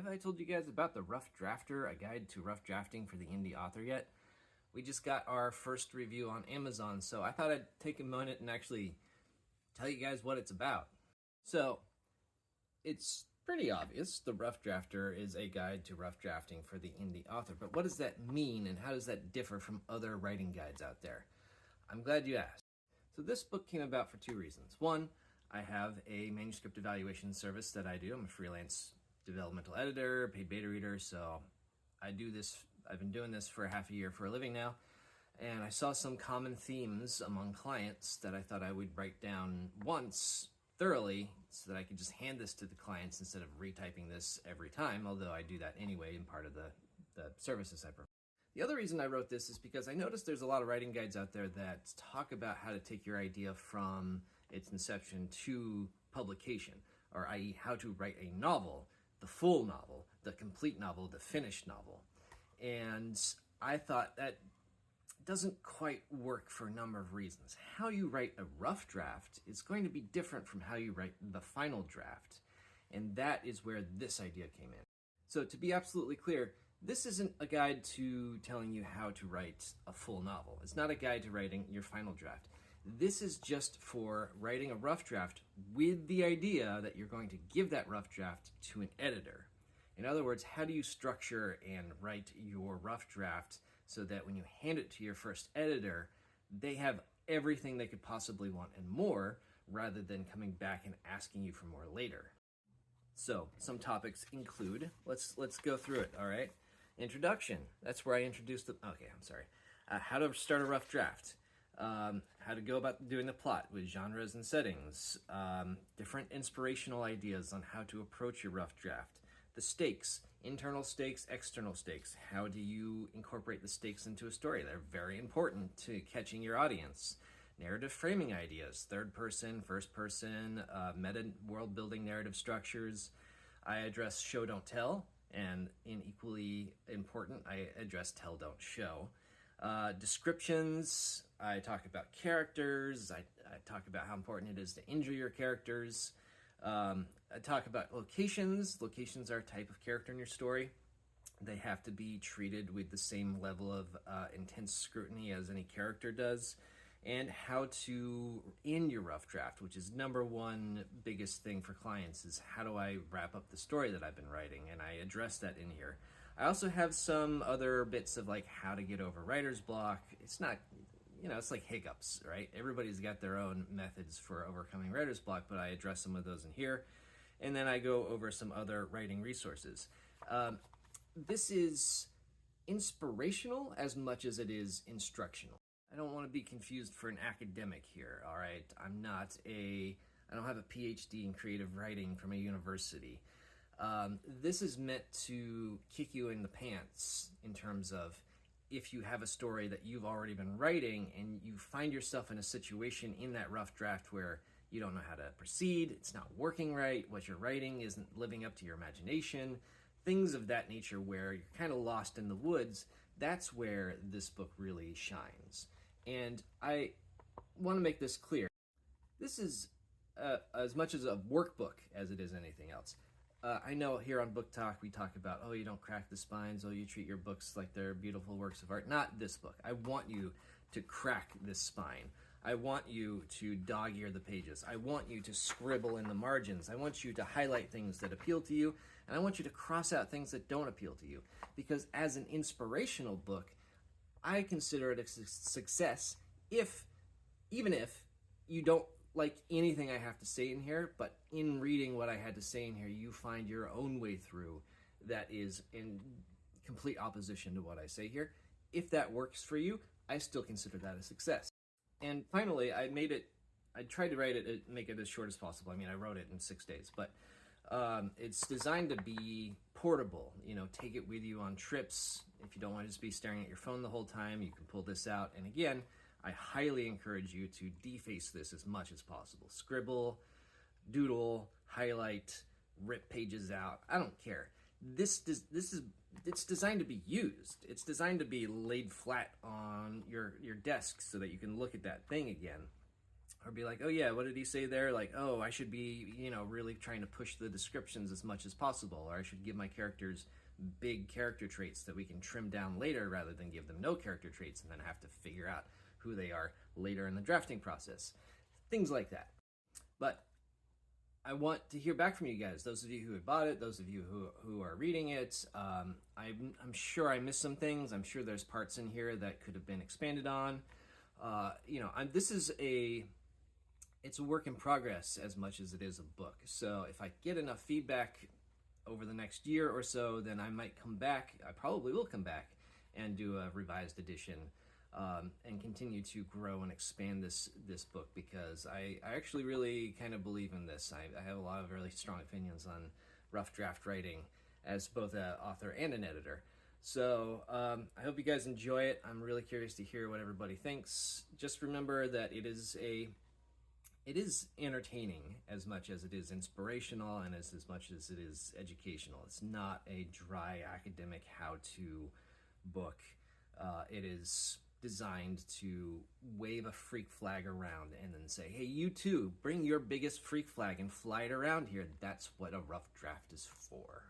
Have I told you guys about the Rough Drafter, a guide to rough drafting for the indie author yet? We just got our first review on Amazon, so I thought I'd take a moment and actually tell you guys what it's about. So, it's pretty obvious. The Rough Drafter is a guide to rough drafting for the indie author, but what does that mean and how does that differ from other writing guides out there? I'm glad you asked. So this book came about for two reasons. One, I have a manuscript evaluation service that I do. I'm a freelance developmental editor, paid beta reader, so I've been doing this for half a year for a living now, and I saw some common themes among clients that I thought I would write down once thoroughly so that I could just hand this to the clients instead of retyping this every time, although I do that anyway in part of the services I provide. The other reason I wrote this is because I noticed there's a lot of writing guides out there that talk about how to take your idea from its inception to publication, or i.e. how to write a novel, the full novel, the complete novel, the finished novel. And I thought that doesn't quite work for a number of reasons. How you write a rough draft is going to be different from how you write the final draft. And that is where this idea came in. So to be absolutely clear, this isn't a guide to telling you how to write a full novel. It's not a guide to writing your final draft. This is just for writing a rough draft with the idea that you're going to give that rough draft to an editor. In other words, how do you structure and write your rough draft so that when you hand it to your first editor, they have everything they could possibly want and more, rather than coming back and asking you for more later. So some topics include, let's go through it, all right? Introduction, that's where I introduced how to start a rough draft. How to go about doing the plot with genres and settings, different inspirational ideas on how to approach your rough draft, the stakes, internal stakes, external stakes. How do you incorporate the stakes into a story? They're very important to catching your audience. Narrative framing ideas, third person, first person, meta world building narrative structures. I address show, don't tell, and in equally important, I address tell, don't show. Descriptions, I talk about characters, I talk about how important it is to injure your characters. I talk about locations. Locations are a type of character in your story. They have to be treated with the same level of intense scrutiny as any character does. And how to end your rough draft, which is number one biggest thing for clients, is how do I wrap up the story that I've been writing, and I address that in here. I also have some other bits of like how to get over writer's block. It's not, it's like hiccups, right? Everybody's got their own methods for overcoming writer's block, but I address some of those in here. And then I go over some other writing resources. This is inspirational as much as it is instructional. I don't want to be confused for an academic here, all right? I don't have a PhD in creative writing from a university. This is meant to kick you in the pants in terms of if you have a story that you've already been writing and you find yourself in a situation in that rough draft where you don't know how to proceed, it's not working right, what you're writing isn't living up to your imagination, things of that nature where you're kind of lost in the woods, that's where this book really shines. And I want to make this clear. This is as much as a workbook as it is anything else. I know here on Book Talk we talk about, you don't crack the spines, you treat your books like they're beautiful works of art. Not this book. I want you to crack this spine. I want you to dog-ear the pages. I want you to scribble in the margins. I want you to highlight things that appeal to you, and I want you to cross out things that don't appeal to you. Because as an inspirational book, I consider it a success even if you don't like anything I have to say in here, but in reading what I had to say in here, you find your own way through that is in complete opposition to what I say here. If that works for you, I still consider that a success. And finally, I tried to make it as short as possible. I wrote it in 6 days, but it's designed to be portable. Take it with you on trips. If you don't want to just be staring at your phone the whole time, you can pull this out. And again, I highly encourage you to deface this as much as possible. Scribble, doodle, highlight, rip pages out. I don't care. It's designed to be used. It's designed to be laid flat on your desk so that you can look at that thing again. or be like, oh yeah, what did he say there? Like, oh, I should be, really trying to push the descriptions as much as possible, or I should give my characters big character traits that we can trim down later rather than give them no character traits and then have to figure out who they are later in the drafting process. Things like that. But I want to hear back from you guys. Those of you who have bought it, those of you who are reading it. I'm sure I missed some things. I'm sure there's parts in here that could have been expanded on. This is it's a work in progress as much as it is a book. So if I get enough feedback over the next year or so, then I might come back. I probably will come back and do a revised edition. And continue to grow and expand this book, because I actually really kind of believe in this. I have a lot of really strong opinions on rough draft writing as both an author and an editor. So I hope you guys enjoy it. I'm really curious to hear what everybody thinks. Just remember that it is entertaining as much as it is inspirational, and as much as it is educational. It's not a dry academic how-to book. It is designed to wave a freak flag around and then say, hey, you too, bring your biggest freak flag and fly it around here. That's what a rough draft is for.